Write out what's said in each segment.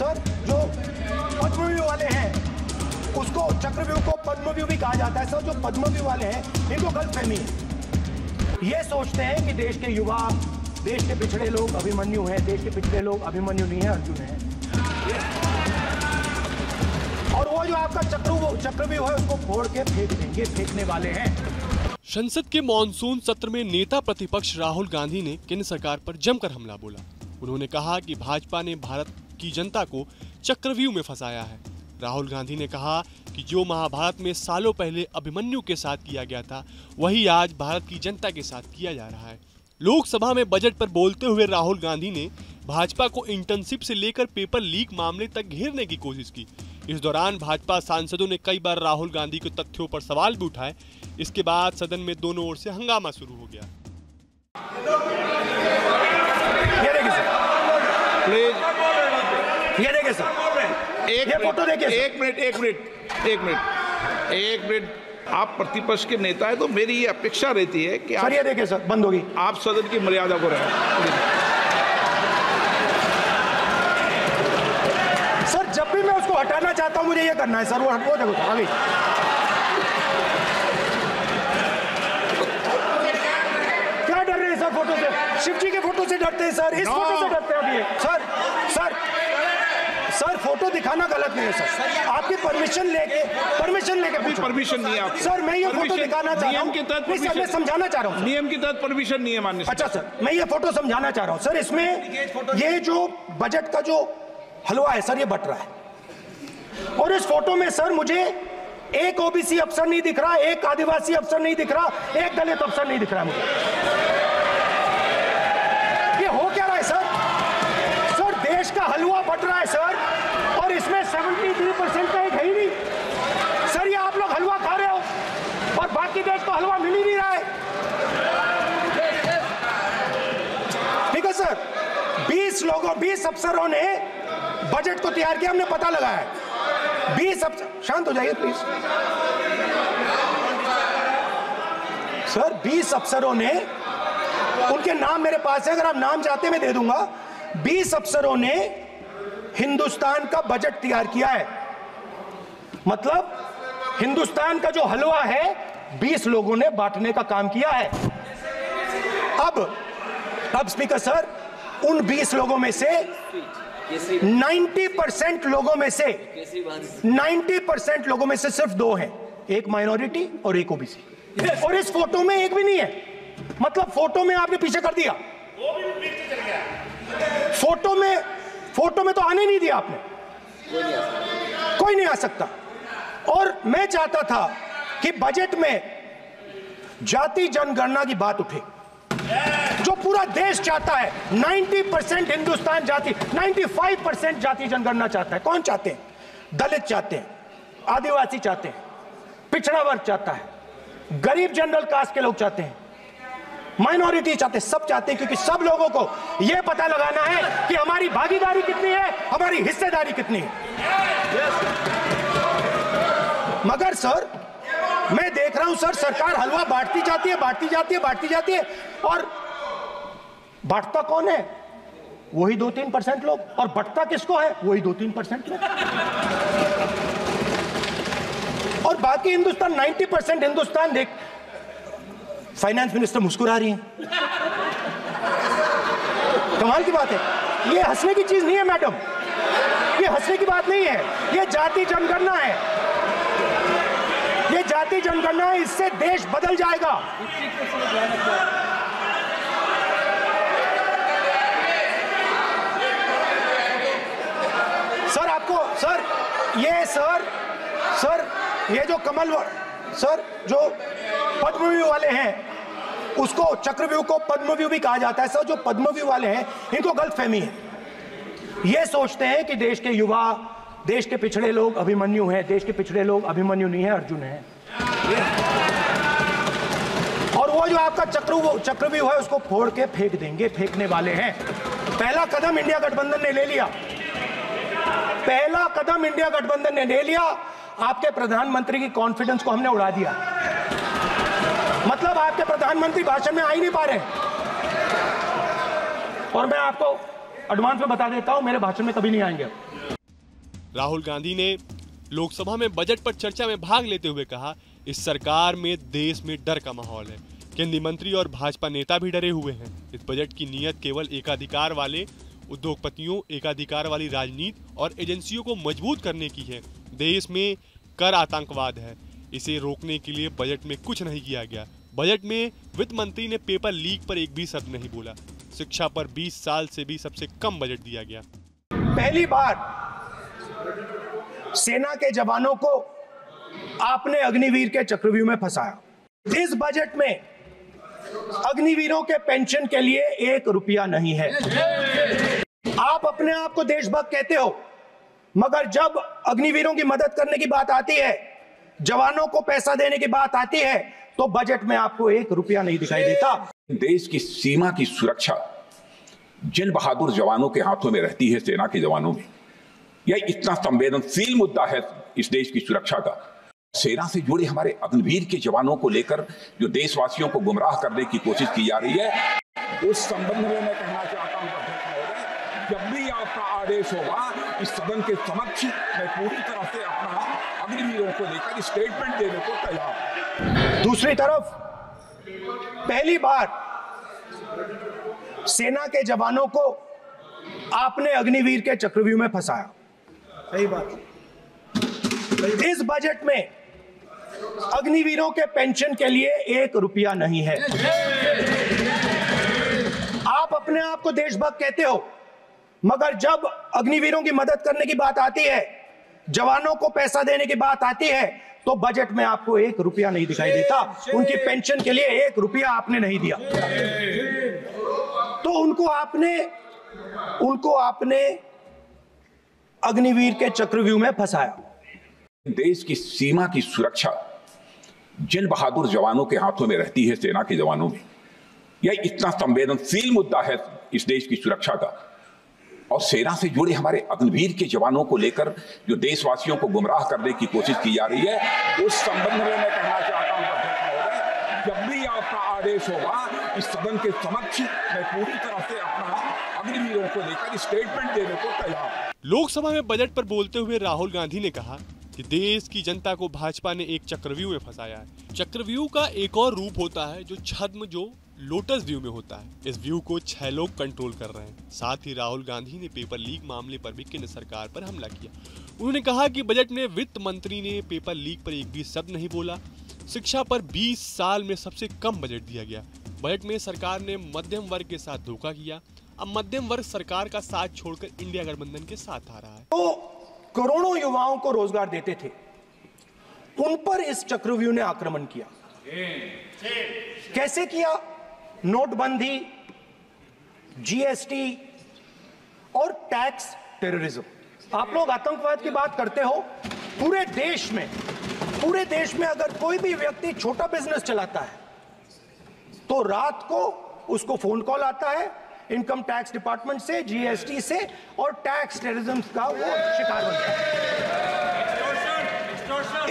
Sir जो पद्मव्यूह वाले हैं उसको चक्रव्यूह को पद्मव्यूह भी कहा जाता है सर। जो पद्मव्यूह वाले हैं इनको गलतफहमी है, ये सोचते हैं कि देश के युवा, देश के पिछड़े लोग अभिमन्यु हैं, देश के पिछड़े लोग अभिमन्यु नहीं है, अर्जुन है। और वो जो आपका चक्रव्यूह है उसको फोड़ के फेंक देंगे, फेंकने वाले हैं। संसद के मॉनसून सत्र में नेता प्रतिपक्ष राहुल गांधी ने केंद्र सरकार पर जमकर हमला बोला। उन्होंने कहा कि भाजपा ने भारत की जनता को चक्रव्यूह में फंसाया है। राहुल गांधी ने कहा कि जो महाभारत में सालों पहले अभिमन्यु के साथ किया गया था वही आज भारत की जनता के साथ किया जा रहा है। लोकसभा में बजट पर बोलते हुए राहुल गांधी ने भाजपा को इंटर्नशिप से लेकर पेपर लीक मामले तक घेरने की कोशिश की। इस दौरान भाजपा सांसदों ने कई बार राहुल गांधी के तथ्यों पर सवाल भी उठाए। इसके बाद सदन में दोनों ओर से हंगामा शुरू हो गया। ये देखिए सर, एक मिनट। आप प्रतिपक्ष के नेता है तो मेरी ये अपेक्षा रहती है कि सर ये देखिए सर, बंद होगी। आप सदन की मर्यादा को रखें। सर जब भी मैं उसको हटाना चाहता हूं मुझे ये करना है सर। वो देखो आगे। क्या डर रहे हैं सर फोटो से? शिव जी के फोटो से डरते हैं सर, इस फोटो से डरते हैं अभी। सर फोटो दिखाना गलत नहीं है सर। आपकी परमिशन लेके परमिशन नहीं है आप सर। मैं ये फोटो दिखाना चाह रहा हूँ, मैं समझाना चाह रहा हूँ। नियम के तहत परमिशन नहीं है माननीय। अच्छा सर, मैं ये फोटो समझाना चाह रहा हूँ सर। इसमें ये जो बजट का जो हलवा है सर ये बट रहा है। और इस फोटो में सर मुझे एक ओबीसी अफसर नहीं दिख रहा, एक आदिवासी अफसर नहीं दिख रहा, एक दलित अफसर नहीं दिख रहा मुझे। ये हो क्या रहा है सर? सर देश का हलवा बट रहा है सर, और इसमें 73% का एक है ही नहीं सर। ये आप लोग हलवा खा रहे हो और बाकी देश को हलवा मिल ही नहीं रहा है। ठीक है सर, 20 अफसरों ने बजट को तैयार किया, हमने पता लगाया है। 20 अफसर, शांत हो जाइए प्लीज सर। 20 अफसरों ने, उनके नाम मेरे पास है, अगर आप नाम चाहते मैं दे दूंगा। 20 अफसरों ने हिंदुस्तान का बजट तैयार किया है। मतलब हिंदुस्तान का जो हलवा है 20 लोगों ने बांटने का काम किया है। अब स्पीकर सर, उन 20 लोगों में से 90% लोगों में से सिर्फ 2 हैं, एक माइनॉरिटी और एक ओबीसी। और इस फोटो में एक भी नहीं है। मतलब फोटो में आपने पीछे कर दिया, फोटो में तो आने नहीं दिया आपने। कोई नहीं आ सकता। और मैं चाहता था कि बजट में जाति जनगणना की बात उठे, जो पूरा देश चाहता है। 90% हिंदुस्तान जाति, 95% जाति जनगणना चाहता है। कौन चाहते हैं? दलित चाहते हैं, आदिवासी चाहते हैं, पिछड़ा वर्ग चाहता है, गरीब जनरल कास्ट के लोग चाहते हैं, माइनॉरिटी चाहते हैं, सब चाहते हैं। क्योंकि सब लोगों को यह पता लगाना है कि हमारी भागीदारी कितनी है, हमारी हिस्सेदारी कितनी है। मगर सर मैं देख रहा हूं सर, सरकार हलवा बांटती जाती है और बांटता कौन है? वही 2-3% लोग। और बंटता किसको है? वही 2-3% लोग। और बाकी हिंदुस्तान, 90% हिंदुस्तान देख। फाइनेंस मिनिस्टर मुस्कुरा रही हैं। कमाल की बात है। ये हंसने की चीज नहीं है मैडम, ये हंसने की बात नहीं है। ये जाति जनगणना है, ये जाति जनगणना है। इससे देश बदल जाएगा। सर आपको सर ये जो कमल सर जो पद्मव्यूह वाले हैं उसको चक्रव्यूह को पद्मव्यूह भी कहा जाता है सर। जो पद्मव्यूह वाले हैं इनको गलतफहमी है, ये सोचते हैं कि देश के युवा, देश के पिछड़े लोग अभिमन्यु हैं, देश के पिछड़े लोग अभिमन्यु नहीं है, अर्जुन है। और वो जो आपका चक्रव्यूह है उसको फोड़ के फेंक देंगे, फेंकने वाले हैं। पहला कदम इंडिया गठबंधन ने ले लिया, पहला कदम इंडिया गठबंधन ने ले लिया। आपके प्रधानमंत्री की कॉन्फिडेंस को हमने उड़ा दिया। मतलब आपके प्रधानमंत्री भाषण में आ ही नहीं पा रहे। और मैं आपको एडवांस में बता देता हूं, मेरे भाषण में कभी नहीं आएंगे। राहुल गांधी ने लोकसभा में बजट पर चर्चा में भाग लेते हुए कहा, इस सरकार में देश में डर का माहौल है। केंद्रीय मंत्री और भाजपा नेता भी डरे हुए हैं। इस बजट की नीयत केवल एकाधिकार वाले उद्योगपतियों, एकाधिकार वाली राजनीति और एजेंसियों को मजबूत करने की है। देश में कर आतंकवाद है, इसे रोकने के लिए बजट में कुछ नहीं किया गया। बजट में वित्त मंत्री ने पेपर लीक पर एक भी शब्द नहीं बोला। शिक्षा पर 20 साल से भी सबसे कम बजट दिया गया। पहली बार सेना के जवानों को आपने अग्निवीर के चक्रव्यूह में फंसाया। इस बजट में अग्निवीरों के पेंशन के लिए 1 रुपया नहीं है। आप अपने आप को देशभक्त कहते हो, मगर जब अग्निवीरों की मदद करने की बात आती है, जवानों को पैसा देने की बात आती है, तो बजट में आपको 1 रुपया नहीं दिखाई देता। देश की सीमा की सुरक्षा जिन बहादुर जवानों के हाथों में रहती है, सेना के जवानों में, यह इतना संवेदनशील मुद्दा है इस देश की सुरक्षा का। सेना से जुड़े हमारे अग्निवीर के जवानों को लेकर जो देशवासियों को गुमराह करने की कोशिश की जा रही है, उस संबंध में मैं कहना चाहता हूं, जब भी आपका आदेश होगा इस सदन के समक्ष मैं पूरी तरह से अपना अग्निवीरों को लेकर स्टेटमेंट देने को तैयार। दूसरी तरफ पहली बार सेना के जवानों को आपने अग्निवीर के चक्रव्यूह में फंसाया। सही बात। इस बजट में अग्निवीरों के पेंशन के लिए 1 रुपया नहीं है। आप अपने आप को देशभक्त कहते हो, मगर जब अग्निवीरों की मदद करने की बात आती है, जवानों को पैसा देने की बात आती है, तो बजट में आपको 1 रुपया नहीं दिखाई देता। उनकी पेंशन के लिए 1 रुपया आपने नहीं दिया। तो उनको आपने अग्निवीर के चक्रव्यूह में फंसाया। देश की सीमा की सुरक्षा जिन बहादुर जवानों के हाथों में रहती है, सेना के जवानों में, यह इतना संवेदनशील मुद्दा है इस देश की सुरक्षा का। और सेना से जुड़े हमारे अग्निवीर के जवानों को लेकर जो देशवासियों को गुमराह करने की कोशिश की जा रही है, उस संबंध में मैं कहना चाहता हूं, जब भी आपका आदेश होगा इस सदन के समक्ष मैं पूरी तरह से अपना अग्निवीरों को लेकर स्टेटमेंट देने को तैयार। लोकसभा में बजट पर बोलते हुए राहुल गांधी ने कहा कि देश की जनता को भाजपा ने एक चक्रव्यूह में फंसाया है। चक्रव्यूह का एक और रूप होता है जो छद्म, जो लोटस व्यू में होता है। इस व्यू को 6 लोग कंट्रोल कर रहे हैं। साथ ही राहुल गांधी ने पेपर लीक मामले पर भी केंद्र सरकार पर हमला किया। उन्होंने कहा कि बजट में वित्त मंत्री ने पेपर लीक पर एक भी शब्द नहीं बोला। शिक्षा पर 20 साल में सबसे कम बजट दिया गया। बजट में सरकार ने मध्यम वर्ग के साथ धोखा किया। अब मध्यम वर्ग सरकार का साथ छोड़कर इंडिया गठबंधन के साथ आ रहा है। तो करोड़ों युवाओं को रोजगार देते थे, उन पर इस चक्रव्यूह ने आक्रमण किया। कैसे किया? नोटबंदी, जीएसटी और टैक्स टेररिज्म। आप लोग आतंकवाद की बात करते हो। पूरे देश में अगर कोई भी व्यक्ति छोटा बिजनेस चलाता है तो रात को उसको फोन कॉल आता है इनकम टैक्स डिपार्टमेंट से, जीएसटी से, और टैक्स टेररिज्म का वो शिकार बनता है।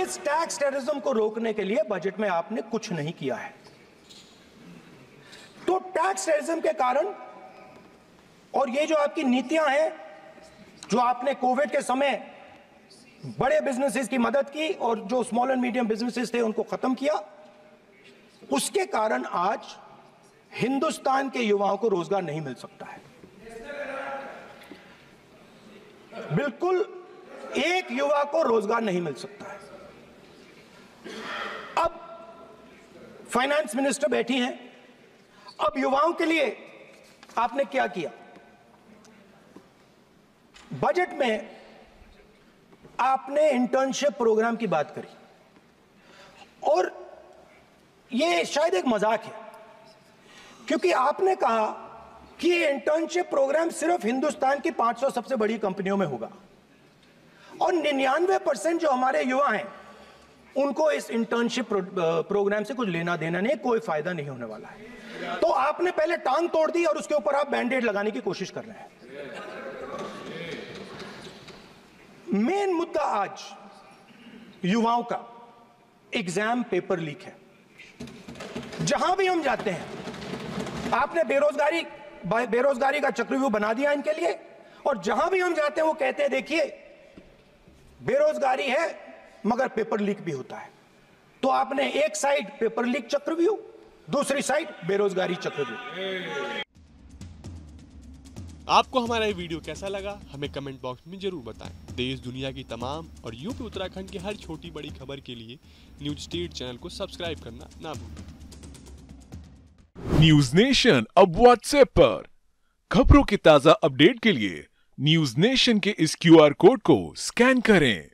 इस टैक्स टेररिज्म को रोकने के लिए बजट में आपने कुछ नहीं किया है। तो टैक्स टेररिज्म के कारण और ये जो आपकी नीतियां हैं, जो आपने कोविड के समय बड़े बिजनेसेस की मदद की और जो स्मॉल एंड मीडियम बिजनेसेस थे उनको खत्म किया, उसके कारण आज हिंदुस्तान के युवाओं को रोजगार नहीं मिल सकता है। बिल्कुल एक युवा को रोजगार नहीं मिल सकता है। अब फाइनेंस मिनिस्टर बैठी हैं। अब युवाओं के लिए आपने क्या किया? बजट में आपने इंटर्नशिप प्रोग्राम की बात करी और यह शायद एक मजाक है, क्योंकि आपने कहा कि ये इंटर्नशिप प्रोग्राम सिर्फ हिंदुस्तान की 500 सबसे बड़ी कंपनियों में होगा और 99% जो हमारे युवा हैं उनको इस इंटर्नशिप प्रोग्राम से कुछ लेना देना नहीं, कोई फायदा नहीं होने वाला है। तो आपने पहले टांग तोड़ दी और उसके ऊपर आप बैंडेड लगाने की कोशिश कर रहे हैं। मेन मुद्दा आज युवाओं का एग्जाम पेपर लीक है। जहां भी हम जाते हैं, आपने बेरोजगारी बेरोजगारी का चक्रव्यूह बना दिया इनके लिए। और जहां भी हम जाते हैं वो कहते हैं देखिए बेरोजगारी है मगर पेपर लीक भी होता है। तो आपने एक साइड पेपर लीक चक्रव्यूह, दूसरी साइड बेरोजगारी चक्रव्यूह। आपको हमारा ये वीडियो कैसा लगा हमें कमेंट बॉक्स में जरूर बताएं। देश दुनिया की तमाम और यूपी उत्तराखंड की हर छोटी बड़ी खबर के लिए न्यूज स्टेट चैनल को सब्सक्राइब करना ना भूलें। न्यूज नेशन अब व्हाट्सएप पर खबरों के ताजा अपडेट के लिए न्यूज नेशन के इस QR कोड को स्कैन करें।